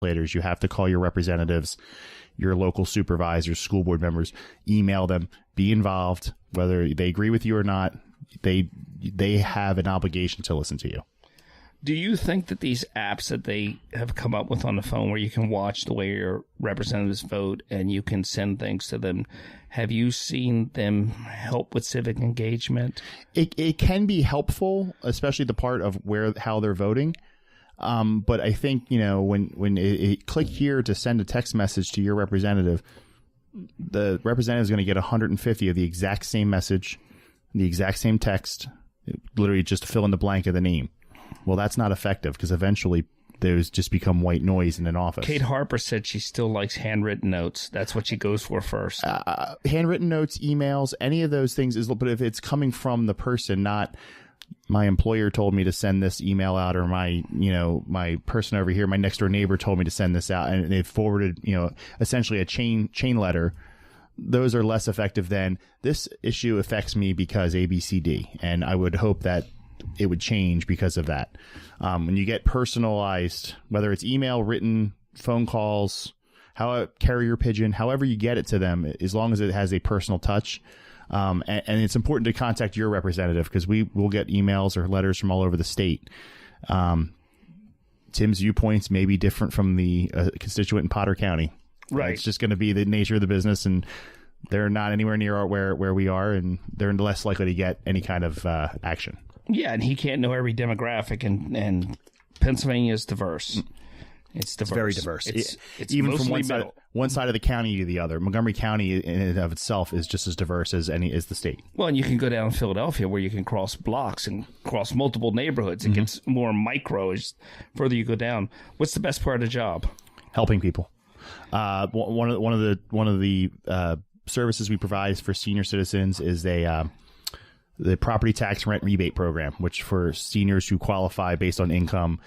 legislators. You have to call your representatives, your local supervisors, school board members, email them, be involved, whether they agree with you or not. They have an obligation to listen to you. Do you think that these apps that they have come up with on the phone where you can watch the way your representatives vote and you can send things to them, have you seen them help with civic engagement? It can be helpful, especially the part of how they're voting. But I think, when it click here to send a text message to your representative, the representative is going to get 150 of the exact same message, the exact same text, literally just to fill in the blank of the name. Well, that's not effective because eventually those just become white noise in an office. Kate Harper said she still likes handwritten notes. That's what she goes for first. Handwritten notes, emails, any of those things but if it's coming from the person, not my employer told me to send this email out, or my person over here, my next door neighbor told me to send this out, and they forwarded, essentially a chain letter. Those are less effective than this issue affects me because ABCD. And I would hope that it would change because of that. When you get personalized, whether it's email, written, phone calls, carrier pigeon, however you get it to them, as long as it has a personal touch. And it's important to contact your representative because we will get emails or letters from all over the state. Tim's viewpoints may be different from the constituent in Potter County. Right. It's just going to be the nature of the business, and they're not anywhere near where we are, and they're less likely to get any kind of action. Yeah, and he can't know every demographic, and Pennsylvania is diverse. It's diverse. It's very diverse. It's even from one side of the county to the other. Montgomery County in and of itself is just as diverse as the state. Well, and you can go down to Philadelphia where you can cross blocks and cross multiple neighborhoods. It gets more micro as further you go down. What's the best part of the job? Helping people. One of the services we provide for senior citizens is the property tax rent rebate program, which for seniors who qualify based on income,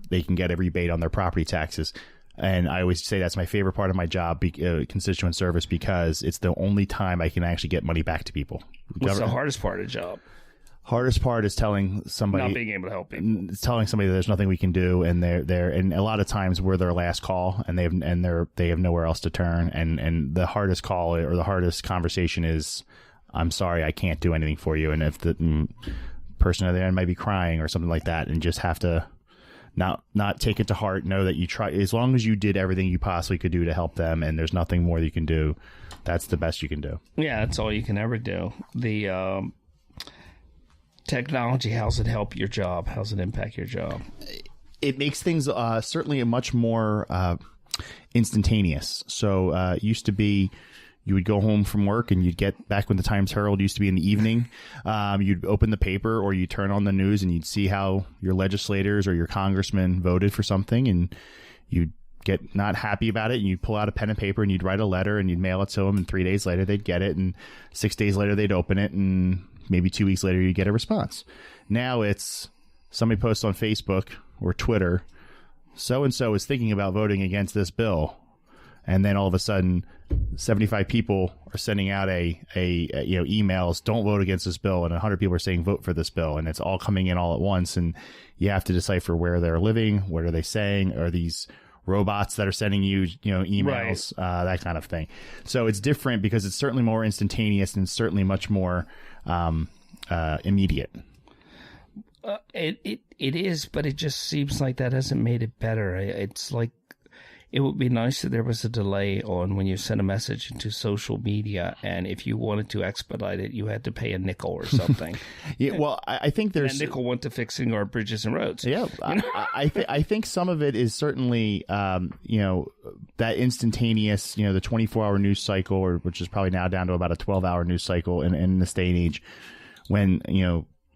they can get a rebate on their property taxes. And I always say that's my favorite part of my job, constituent service, because it's the only time I can actually get money back to people. What's the hardest part of the job? Hardest part is telling somebody, not being able to help people. Telling somebody that there's nothing we can do, and and a lot of times we're their last call, and they have nowhere else to turn. And the hardest call or the hardest conversation is, I'm sorry, I can't do anything for you. And if the person at the end might be crying or something like that, and just have to not take it to heart, know that you try, as long as you did everything you possibly could do to help them, and there's nothing more you can do, that's the best you can do. Yeah, that's all you can ever do. The technology, how's it help your job? How's it impact your job? It makes things certainly a much more instantaneous. So it used to be you would go home from work and you'd get back when the Times Herald used to be in the evening. You'd open the paper or you turn on the news and you'd see how your legislators or your congressman voted for something, and you'd get not happy about it, and you'd pull out a pen and paper and you'd write a letter and you'd mail it to them, and 3 days later they'd get it, and 6 days later they'd open it, and maybe 2 weeks later you get a response. Now it's somebody posts on Facebook or Twitter, so-and-so is thinking about voting against this bill. And then all of a sudden 75 people are sending out emails, don't vote against this bill. And 100 people are saying vote for this bill. And it's all coming in all at once. And you have to decipher where they're living. What are they saying? Are these robots that are sending you, emails, right. That kind of thing. So it's different because it's certainly more instantaneous and certainly much more immediate. It is, but it just seems like that hasn't made it better. It's like, it would be nice if there was a delay on when you send a message into social media, and if you wanted to expedite it, you had to pay a nickel or something. Yeah, well, I think there's... And a nickel went to fixing our bridges and roads. Yeah, I think some of it is certainly, that instantaneous, the 24-hour news cycle, which is probably now down to about a 12-hour news cycle in this day and age, when,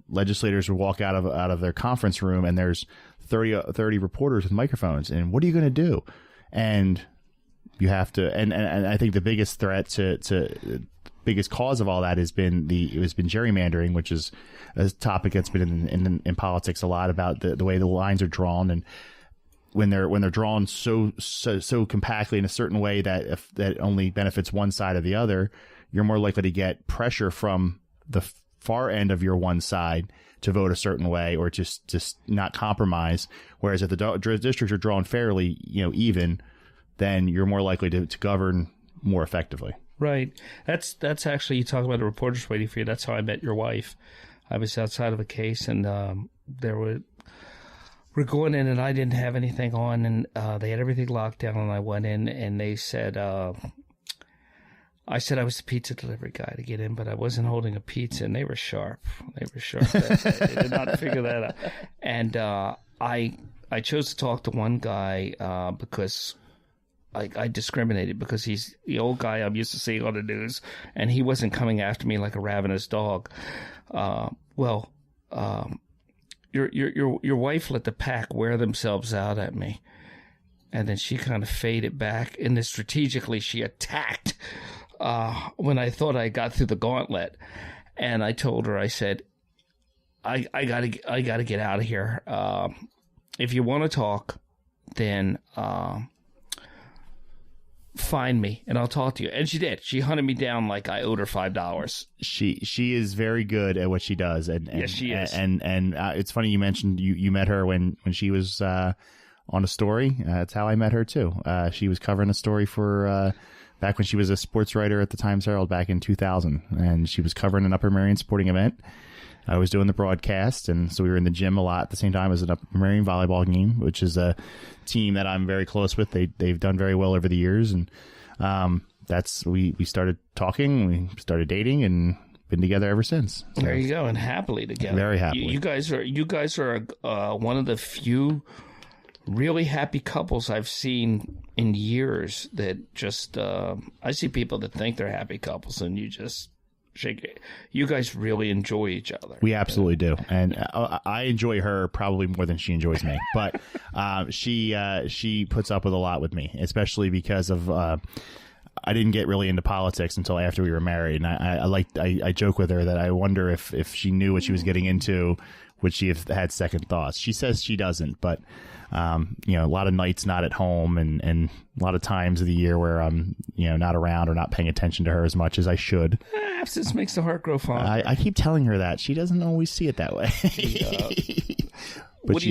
legislators would walk out of their conference room and there's 30 reporters with microphones, and what are you going to do? And you have to, and I think the biggest threat to biggest cause of all that has been gerrymandering, which is a topic that's been in politics a lot, about the way the lines are drawn, and when they're drawn so compactly in a certain way that only benefits one side or the other, you're more likely to get pressure from the far end of your one side to vote a certain way or just not compromise. Whereas if the districts are drawn fairly, even, then you're more likely to govern more effectively. Right. That's actually, you talk about a reporter's waiting for you. That's how I met your wife. I was outside of a case, and we're going in, and I didn't have anything on, and they had everything locked down, and I went in, and they said, I said I was the pizza delivery guy to get in, but I wasn't holding a pizza, and they were sharp. They did not figure that out. And I chose to talk to one guy because I discriminated, because he's the old guy I'm used to seeing on the news, and he wasn't coming after me like a ravenous dog. Your wife let the pack wear themselves out at me, and then she kind of faded back, and then strategically she attacked when I thought I got through the gauntlet. And I told her, I said, I gotta get out of here. If you want to talk, then find me and I'll talk to you. And she did. She hunted me down like I owed her $5. She is very good at what she does. And yes, she is. And it's funny you mentioned you met her when she was on a story. That's how I met her too. She was covering a story for back when she was a sports writer at the Times Herald back in 2000, and she was covering an Upper Merion sporting event. I was doing the broadcast, and so we were in the gym a lot at the same time as an Upper Merion volleyball game, which is a team that I'm very close with. They've done very well over the years, and we started talking, we started dating, and been together ever since. So, there you go, and happily together. Very happily. You guys are one of the few really happy couples I've seen in years. That just I see people that think they're happy couples, and you just shake it. You guys really enjoy each other. We absolutely do, and I enjoy her probably more than she enjoys me. But she puts up with a lot with me, especially because of I didn't get really into politics until after we were married, and I joke with her that I wonder if she knew what she was getting into, would she have had second thoughts? She says she doesn't, but a lot of nights not at home, and a lot of times of the year where I'm not around or not paying attention to her as much as I should. Absence makes the heart grow fonder. I keep telling her that. She doesn't always see it that way. But what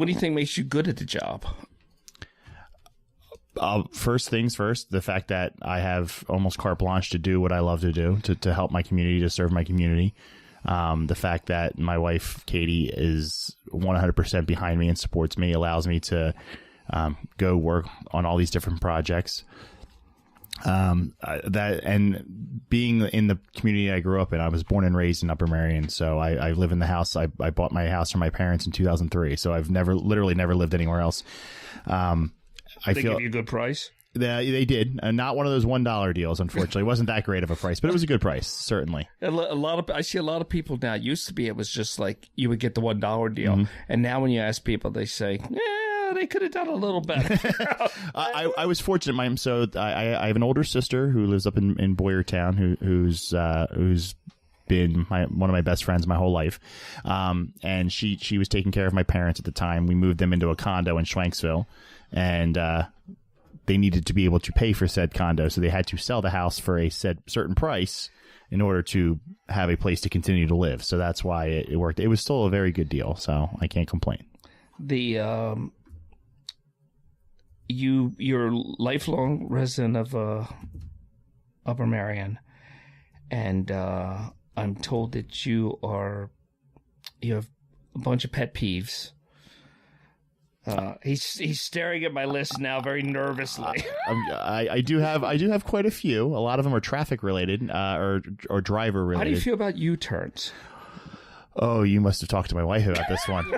do you think makes you good at the job? First things first, the fact that I have almost carte blanche to do what I love to do, to help my community, to serve my community. The fact that my wife, Katie, is 100% behind me and supports me, allows me to go work on all these different projects. That, and being in the community I grew up in, I was born and raised in Upper Merion, so I live in the house. I bought my house from my parents in 2003, so I've literally never lived anywhere else. They give you a good price? They did. Not one of those $1 deals, unfortunately. It wasn't that great of a price, but it was a good price, certainly. I see a lot of people now. It used to be it was just like you would get the $1 deal, mm-hmm. And now when you ask people, they say, "Yeah, they could have done a little better." I was fortunate. I have an older sister who lives up in Boyertown, who's been one of my best friends my whole life, and she was taking care of my parents at the time. We moved them into a condo in Schwanksville, and they needed to be able to pay for said condo, so they had to sell the house for a certain price in order to have a place to continue to live. So that's why it worked. It was still a very good deal, so I can't complain. You're a lifelong resident of Upper Merion, and I'm told that you have a bunch of pet peeves. He's staring at my list now very nervously. I do have quite a few. A lot of them are traffic related or driver related. How do you feel about U-turns? Oh, you must have talked to my wife about this one.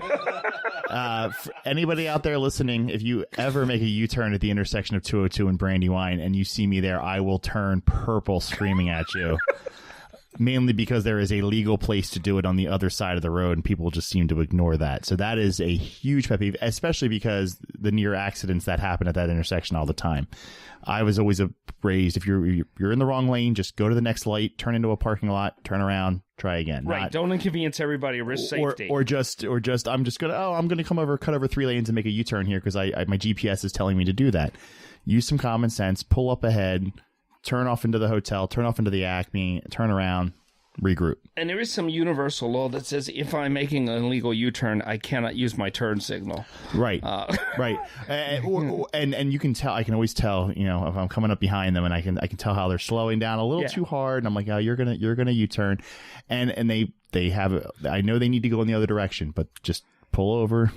For anybody out there listening, if you ever make a U-turn at the intersection of 202 and Brandywine and you see me there, I will turn purple screaming at you. Mainly because there is a legal place to do it on the other side of the road, and people just seem to ignore that. So that is a huge pet peeve, especially because the near accidents that happen at that intersection all the time. I was always raised, if you're in the wrong lane, just go to the next light, turn into a parking lot, turn around, try again. Right. Don't inconvenience everybody, risk safety. Or just I'm gonna come over, cut over 3 lanes and make a U-turn here because my GPS is telling me to do that. Use some common sense, pull up ahead, turn off into the hotel, turn off into the Acme, turn around, regroup. And there is some universal law that says if I'm making an illegal U-turn, I cannot use my turn signal. Right, right. And you can tell. I can always tell. You know, if I'm coming up behind them, and I can tell how they're slowing down a little too hard. And I'm like, oh, you're gonna U-turn, and they have. I know they need to go in the other direction, but just pull over,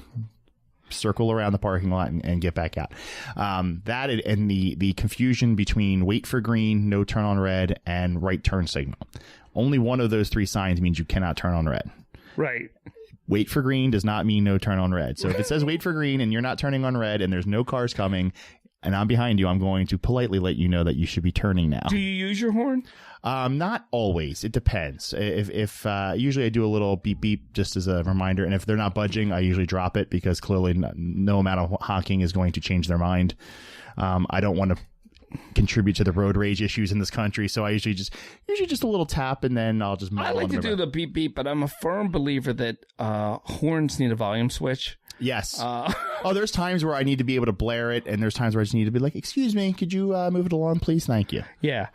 circle around the parking lot, and get back out. That and the confusion between wait for green, no turn on red, and right turn signal. Only one of those three signs means you cannot turn on red. Right. Wait for green does not mean no turn on red. So if it says wait for green and you're not turning on red and there's no cars coming and I'm behind you, I'm going to politely let you know that you should be turning now. Do you use your horn? Not always. It depends. If usually I do a little beep beep just as a reminder, and if they're not budging, I usually drop it because clearly no amount of honking is going to change their mind. I don't want to contribute to the road rage issues in this country, so I usually just a little tap, and then I'll just. I like to do the beep beep, but I'm a firm believer that horns need a volume switch. Yes. There's times where I need to be able to blare it, and there's times where I just need to be like, "Excuse me, could you move it along, please? Thank you." Yeah.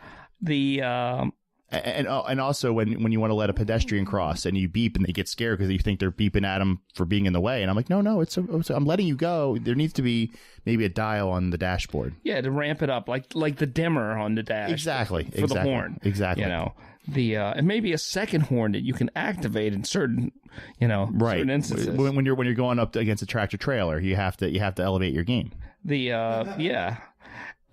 And also when you want to let a pedestrian cross and you beep and they get scared because you think they're beeping at them for being in the way, and I'm like, no, I'm letting you go. There needs to be maybe a dial on the dashboard. Yeah, to ramp it up, like the dimmer on the dash. Exactly. For the horn. Exactly. You know, and maybe a second horn that you can activate in certain, certain instances. When you're going up against a tractor trailer, you have to elevate your gain.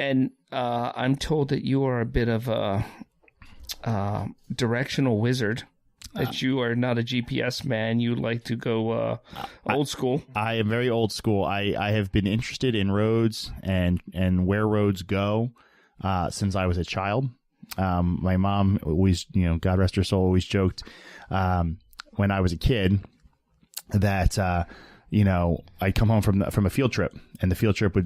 And I'm told that you are a bit of a directional wizard, that you are not a GPS man. You like to go old school. I am very old school. I have been interested in roads and where roads go since I was a child. My mom always, God rest her soul, always joked when I was a kid that I'd come home from a field trip, and the field trip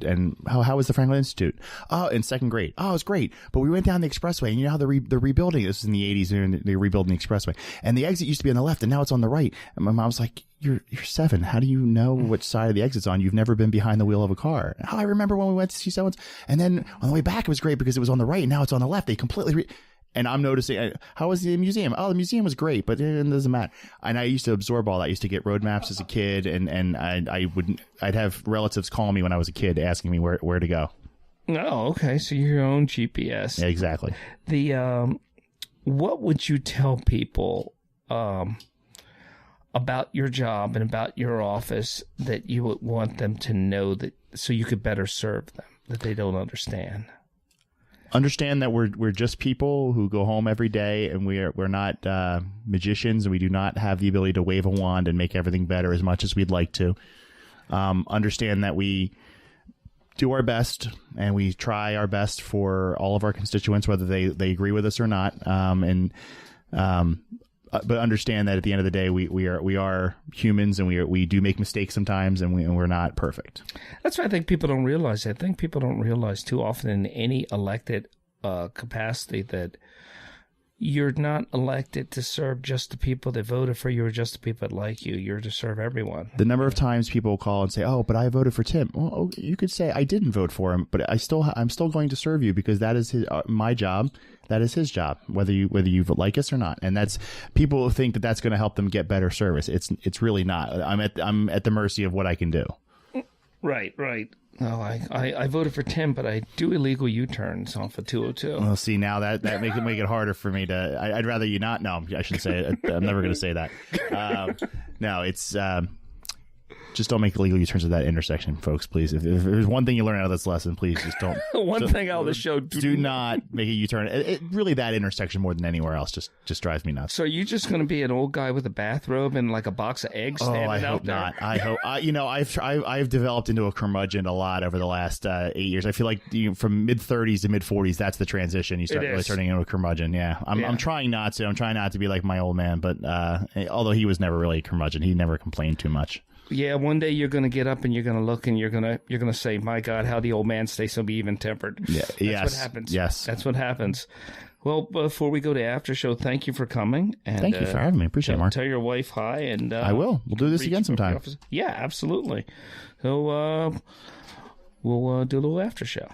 how was the Franklin Institute? Oh, in second grade. Oh, it was great. But we went down the expressway, and you know how they're rebuilding. This is in the 80s, and they're rebuilding the expressway. And the exit used to be on the left, and now it's on the right. And my mom's like, you're 7. How do you know which side of the exit's on? You've never been behind the wheel of a car. Oh, I remember when we went to see someone's. And then on the way back, it was great because it was on the right, and now it's on the left. They completely And I'm noticing, how was the museum? Oh, the museum was great, but it doesn't matter. And I used to absorb all that. I used to get road maps as a kid, and I'd have relatives call me when I was a kid asking me where to go. Oh, okay. So you're your own GPS. Yeah, exactly. What would you tell people about your job and about your office that you would want them to know, that so you could better serve them, that they don't understand? Understand that we're just people who go home every day, and we're not magicians, and we do not have the ability to wave a wand and make everything better as much as we'd like to. Understand that we do our best, and we try our best for all of our constituents, whether they agree with us or not. But understand that at the end of the day, we are humans, and we do make mistakes sometimes, and we're not perfect. That's what I think people don't realize. I think people don't realize too often in any elected capacity that you're not elected to serve just the people that voted for you or just the people that like you. You're to serve everyone. The number of times people call and say, "Oh, but I voted for Tim." Well, you could say, "I didn't vote for him, but I'm still going to serve you because that is my job. That is his job, whether you like us or not." And that's, people think that that's going to help them get better service. It's really not. I'm at the mercy of what I can do. Right. No, I voted for Tim, but I do illegal U-turns off of 202. Well, see, now that make it harder for me to. I'd rather you not. No, I shouldn't say it. I'm never going to say that. No, it's. Just don't make illegal U-turns at that intersection, folks, please. If there's one thing you learn out of this lesson, please just don't. One thing out of the show. Do not make a U-turn. Really, that intersection more than anywhere else just drives me nuts. So are you just going to be an old guy with a bathrobe and like a box of eggs standing I hope out there? Not. I hope. I've developed into a curmudgeon a lot over the last 8 years. I feel like from mid-30s to mid-40s, that's the transition. You start really turning into a curmudgeon. Yeah. I'm trying not to. I'm trying not to be like my old man, but although he was never really a curmudgeon, he never complained too much. Yeah, one day you're going to get up and you're going to look and you're going to say, "My God, how the old man stays so even-tempered." Yeah, that's what happens. Yes, that's what happens. Well, before we go to after show, thank you for coming. And, thank you for having me. Appreciate it, Mark. Tell your wife hi, and I will. We'll do this again sometime. Yeah, absolutely. So we'll do a little after show.